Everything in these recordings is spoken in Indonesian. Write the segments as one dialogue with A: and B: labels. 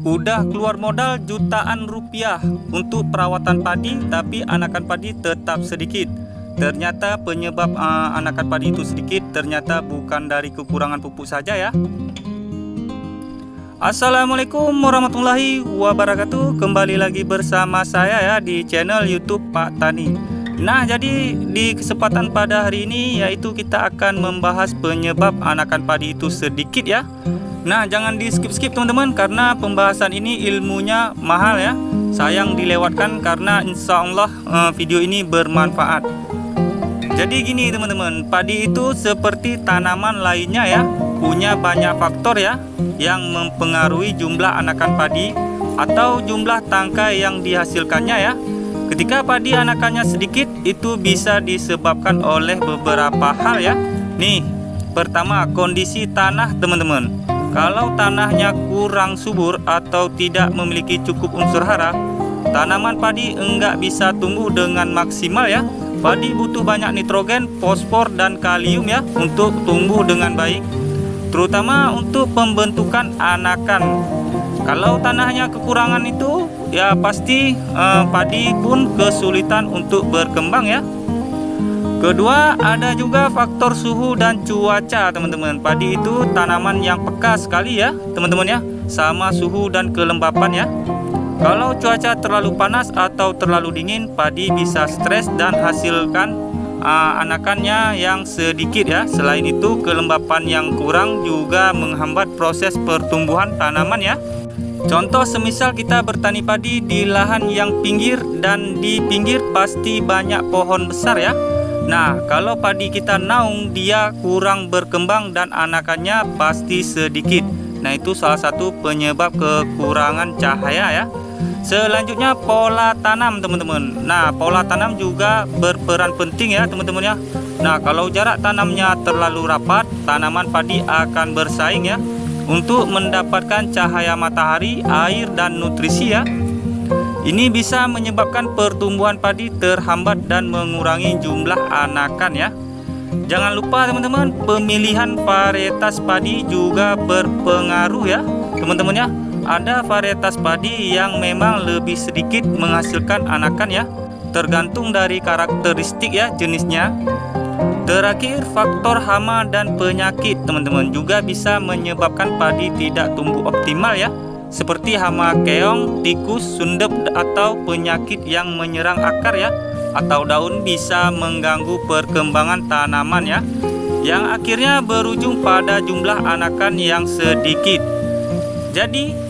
A: Udah keluar modal jutaan rupiah untuk perawatan padi, tapi anakan padi tetap sedikit. Ternyata penyebab anakan padi itu sedikit ternyata bukan dari kekurangan pupuk saja ya. Assalamualaikum warahmatullahi wabarakatuh. Kembali lagi bersama saya ya di channel YouTube Pak Tani. Nah, jadi di kesempatan pada hari ini yaitu kita akan membahas penyebab anakan padi itu sedikit ya. Nah, jangan di skip-skip teman-teman, karena pembahasan ini ilmunya mahal ya. Sayang dilewatkan karena insya Allah video ini bermanfaat. Jadi gini teman-teman, padi itu seperti tanaman lainnya ya, punya banyak faktor ya yang mempengaruhi jumlah anakan padi atau jumlah tangkai yang dihasilkannya ya. Ketika padi anakannya sedikit, itu bisa disebabkan oleh beberapa hal ya. Nih, pertama kondisi tanah teman-teman. Kalau tanahnya kurang subur atau tidak memiliki cukup unsur hara, tanaman padi enggak bisa tumbuh dengan maksimal ya. Padi butuh banyak nitrogen, fosfor, dan kalium ya untuk tumbuh dengan baik, terutama untuk pembentukan anakan. Kalau tanahnya kekurangan itu ya pasti padi pun kesulitan untuk berkembang ya. Kedua, ada juga faktor suhu dan cuaca teman-teman. Padi itu tanaman yang peka sekali ya teman-teman ya, sama suhu dan kelembapan ya. Kalau cuaca terlalu panas atau terlalu dingin, padi bisa stres dan hasilkan anakannya yang sedikit ya. Selain itu, kelembapan yang kurang juga menghambat proses pertumbuhan tanaman ya. Contoh semisal kita bertani padi di lahan yang pinggir, dan di pinggir pasti banyak pohon besar ya. Nah, kalau padi kita naung, dia kurang berkembang dan anakannya pasti sedikit. Nah, itu salah satu penyebab kekurangan cahaya ya. Selanjutnya pola tanam teman-teman. Nah, pola tanam juga berperan penting ya teman-teman ya. Nah, kalau jarak tanamnya terlalu rapat, tanaman padi akan bersaing ya untuk mendapatkan cahaya matahari, air, dan nutrisi ya. Ini bisa menyebabkan pertumbuhan padi terhambat dan mengurangi jumlah anakan ya. Jangan lupa teman-teman, pemilihan varietas padi juga berpengaruh ya teman-teman ya. Ada varietas padi yang memang lebih sedikit menghasilkan anakan ya, tergantung dari karakteristik ya jenisnya. Terakhir, faktor hama dan penyakit teman-teman juga bisa menyebabkan padi tidak tumbuh optimal ya, seperti hama keong, tikus, sundep, atau penyakit yang menyerang akar ya atau daun bisa mengganggu perkembangan tanaman ya, yang akhirnya berujung pada jumlah anakan yang sedikit. Jadi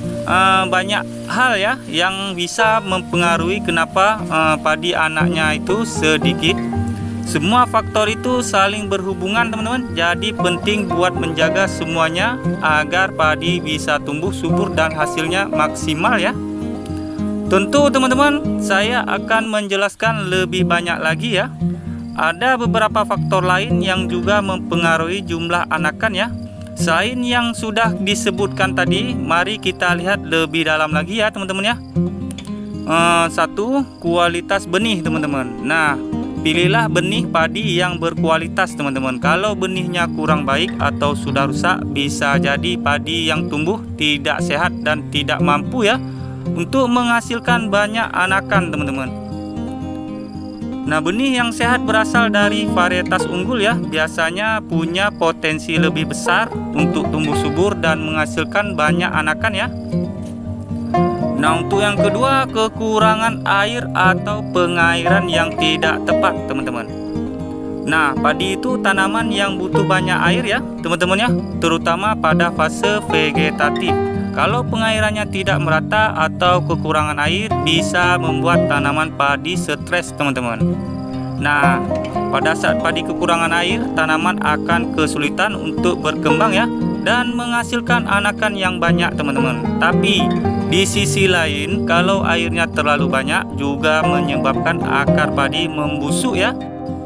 A: banyak hal ya yang bisa mempengaruhi kenapa padi anaknya itu sedikit. Semua faktor itu saling berhubungan teman-teman, jadi penting buat menjaga semuanya agar padi bisa tumbuh subur dan hasilnya maksimal ya. Tentu teman-teman, saya akan menjelaskan lebih banyak lagi ya. Ada beberapa faktor lain yang juga mempengaruhi jumlah anakan ya. Selain yang sudah disebutkan tadi, mari kita lihat lebih dalam lagi ya teman-teman ya. Satu, kualitas benih teman-teman. Nah, pilihlah benih padi yang berkualitas teman-teman. Kalau benihnya kurang baik atau sudah rusak, bisa jadi padi yang tumbuh tidak sehat dan tidak mampu ya untuk menghasilkan banyak anakan teman-teman. Nah, benih yang sehat berasal dari varietas unggul ya, biasanya punya potensi lebih besar untuk tumbuh subur dan menghasilkan banyak anakan ya. Nah, untuk yang kedua, kekurangan air atau pengairan yang tidak tepat teman-teman. Nah, padi itu tanaman yang butuh banyak air ya teman-teman ya, terutama pada fase vegetatif. Kalau pengairannya tidak merata atau kekurangan air, bisa membuat tanaman padi stres teman-teman. Nah, pada saat padi kekurangan air, tanaman akan kesulitan untuk berkembang ya dan menghasilkan anakan yang banyak teman-teman. Tapi di sisi lain, kalau airnya terlalu banyak juga menyebabkan akar padi membusuk ya,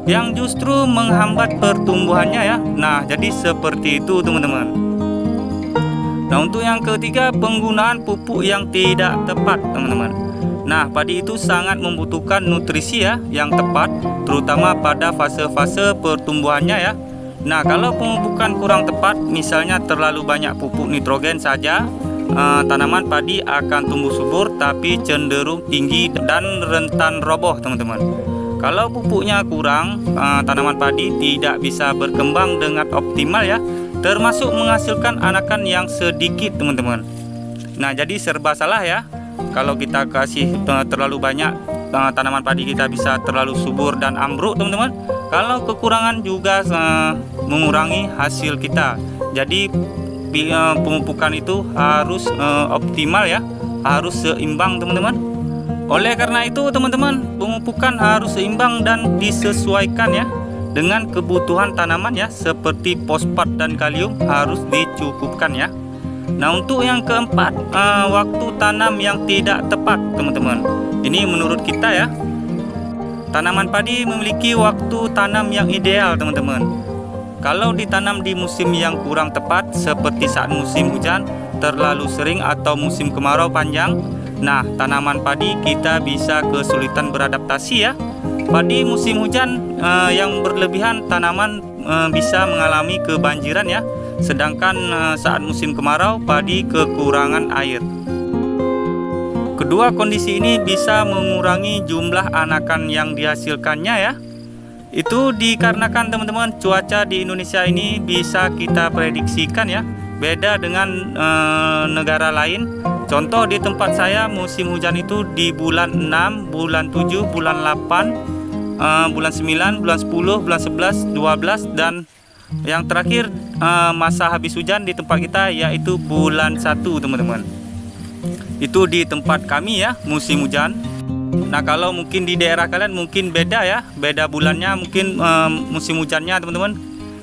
A: yang justru menghambat pertumbuhannya ya. Nah, jadi seperti itu teman-teman. Nah, untuk yang ketiga, penggunaan pupuk yang tidak tepat teman-teman. Nah, padi itu sangat membutuhkan nutrisi ya yang tepat, terutama pada fase-fase pertumbuhannya ya. Nah, kalau pemupukan kurang tepat, misalnya terlalu banyak pupuk nitrogen saja tanaman padi akan tumbuh subur tapi cenderung tinggi dan rentan roboh teman-teman. Kalau pupuknya kurang, tanaman padi tidak bisa berkembang dengan optimal ya, termasuk menghasilkan anakan yang sedikit teman-teman. Nah, jadi serba salah ya. Kalau kita kasih terlalu banyak, tanaman padi kita bisa terlalu subur dan ambruk teman-teman. Kalau kekurangan juga mengurangi hasil kita. Jadi pemupukan itu harus optimal ya, harus seimbang teman-teman. Oleh karena itu teman-teman, pemupukan harus seimbang dan disesuaikan ya dengan kebutuhan tanaman ya, seperti fosfat dan kalium harus dicukupkan ya. Nah, untuk yang keempat, waktu tanam yang tidak tepat teman-teman. Ini menurut kita ya, tanaman padi memiliki waktu tanam yang ideal teman-teman. Kalau ditanam di musim yang kurang tepat seperti saat musim hujan terlalu sering atau musim kemarau panjang, nah tanaman padi kita bisa kesulitan beradaptasi ya. Padi musim hujan yang berlebihan, tanaman bisa mengalami kebanjiran ya. Sedangkan saat musim kemarau, padi kekurangan air. Kedua kondisi ini bisa mengurangi jumlah anakan yang dihasilkannya ya. Itu dikarenakan teman-teman, cuaca di Indonesia ini bisa kita prediksikan ya, beda dengan negara lain. Contoh di tempat saya musim hujan itu di bulan 6, bulan 7, bulan 8, bulan 9, bulan 10, bulan 11, 12 dan yang terakhir masa habis hujan di tempat kita yaitu bulan 1 teman-teman. Itu di tempat kami ya musim hujan. Nah, kalau mungkin di daerah kalian mungkin beda ya, beda bulannya mungkin musim hujannya teman-teman,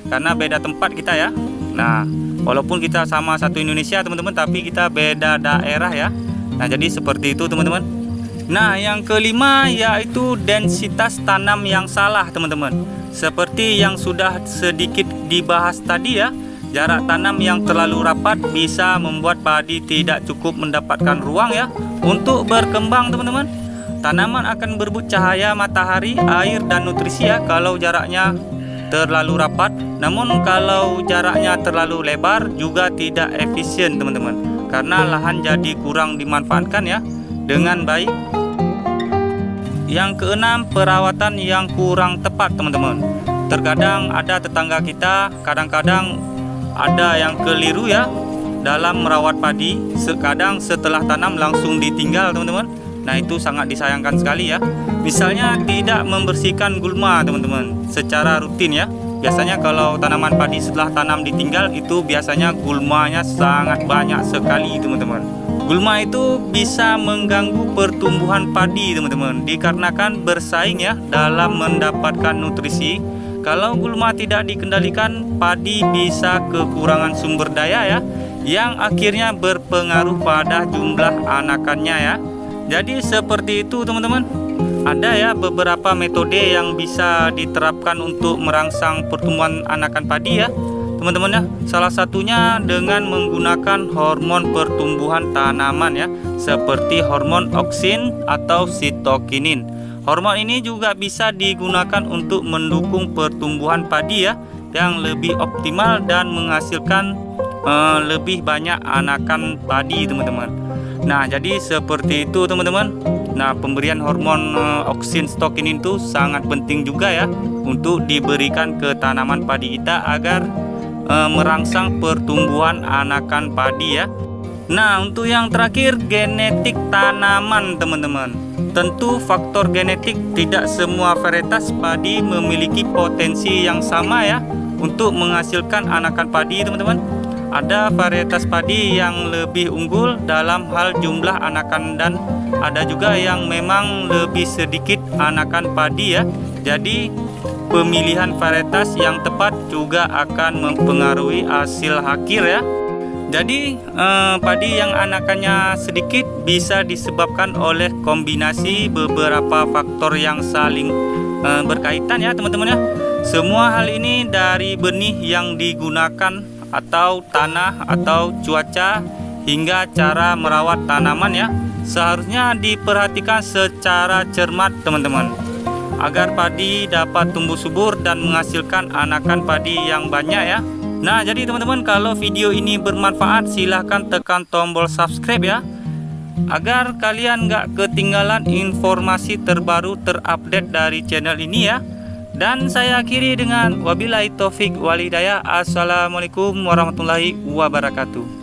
A: karena beda tempat kita ya. Nah, walaupun kita sama satu Indonesia teman-teman, tapi kita beda daerah ya. Nah, jadi seperti itu teman-teman. Nah, yang kelima yaitu densitas tanam yang salah teman-teman. Seperti yang sudah sedikit dibahas tadi ya, jarak tanam yang terlalu rapat bisa membuat padi tidak cukup mendapatkan ruang ya untuk berkembang teman-teman. Tanaman akan berebut cahaya matahari, air dan nutrisi ya kalau jaraknya terlalu rapat. Namun kalau jaraknya terlalu lebar juga tidak efisien teman-teman, karena lahan jadi kurang dimanfaatkan ya dengan baik. Yang keenam, perawatan yang kurang tepat teman-teman. Terkadang ada tetangga kita, kadang-kadang ada yang keliru ya dalam merawat padi. Kadang setelah tanam langsung ditinggal teman-teman. Nah, itu sangat disayangkan sekali ya. Misalnya tidak membersihkan gulma teman-teman secara rutin ya. Biasanya kalau tanaman padi setelah tanam ditinggal itu biasanya gulmanya sangat banyak sekali teman-teman. Gulma itu bisa mengganggu pertumbuhan padi teman-teman, dikarenakan bersaing ya dalam mendapatkan nutrisi. Kalau gulma tidak dikendalikan, padi bisa kekurangan sumber daya ya, yang akhirnya berpengaruh pada jumlah anakannya ya. Jadi seperti itu teman-teman. Ada ya beberapa metode yang bisa diterapkan untuk merangsang pertumbuhan anakan padi ya teman-teman ya. Salah satunya dengan menggunakan hormon pertumbuhan tanaman ya, seperti hormon oksin atau sitokinin. Hormon ini juga bisa digunakan untuk mendukung pertumbuhan padi ya, yang lebih optimal dan menghasilkan lebih banyak anakan padi teman-teman. Nah, jadi seperti itu teman-teman. Nah, pemberian hormon oksin sitokinin itu sangat penting juga ya untuk diberikan ke tanaman padi kita agar merangsang pertumbuhan anakan padi ya. Nah, untuk yang terakhir, genetik tanaman teman-teman. Tentu faktor genetik, tidak semua varietas padi memiliki potensi yang sama ya untuk menghasilkan anakan padi teman-teman. Ada varietas padi yang lebih unggul dalam hal jumlah anakan dan ada juga yang memang lebih sedikit anakan padi ya. Jadi pemilihan varietas yang tepat juga akan mempengaruhi hasil akhir ya. Jadi padi yang anakannya sedikit bisa disebabkan oleh kombinasi beberapa faktor yang saling berkaitan ya teman-teman ya. Semua hal ini dari benih yang digunakan atau tanah atau cuaca hingga cara merawat tanaman ya, seharusnya diperhatikan secara cermat teman-teman, agar padi dapat tumbuh subur dan menghasilkan anakan padi yang banyak ya. Nah, jadi teman-teman, kalau video ini bermanfaat silahkan tekan tombol subscribe ya, agar kalian nggak ketinggalan informasi terbaru terupdate dari channel ini ya. Dan saya akhiri dengan wabillahi taufik walhidayah. Assalamualaikum warahmatullahi wabarakatuh.